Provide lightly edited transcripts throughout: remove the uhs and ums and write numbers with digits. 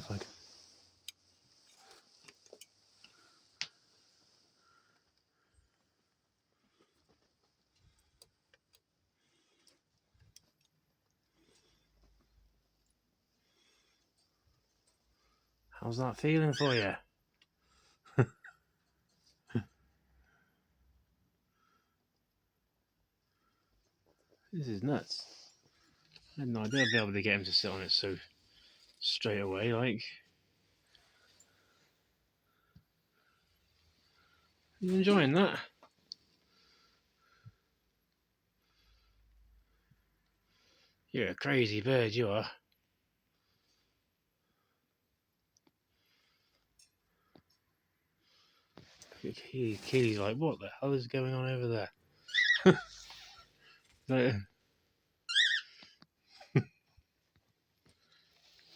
if I can. How's that feeling for you? This is nuts. I had no idea I'd be able to get him to sit on it so straight away, like. You enjoying that? You're a crazy bird, you are. Keely's like, what the hell is going on over there? Like,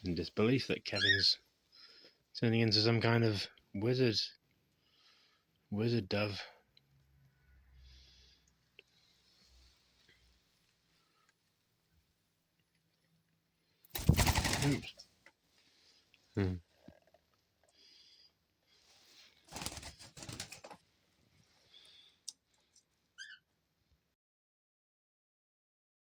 in disbelief that Kevin's turning into some kind of wizard dove. Oops.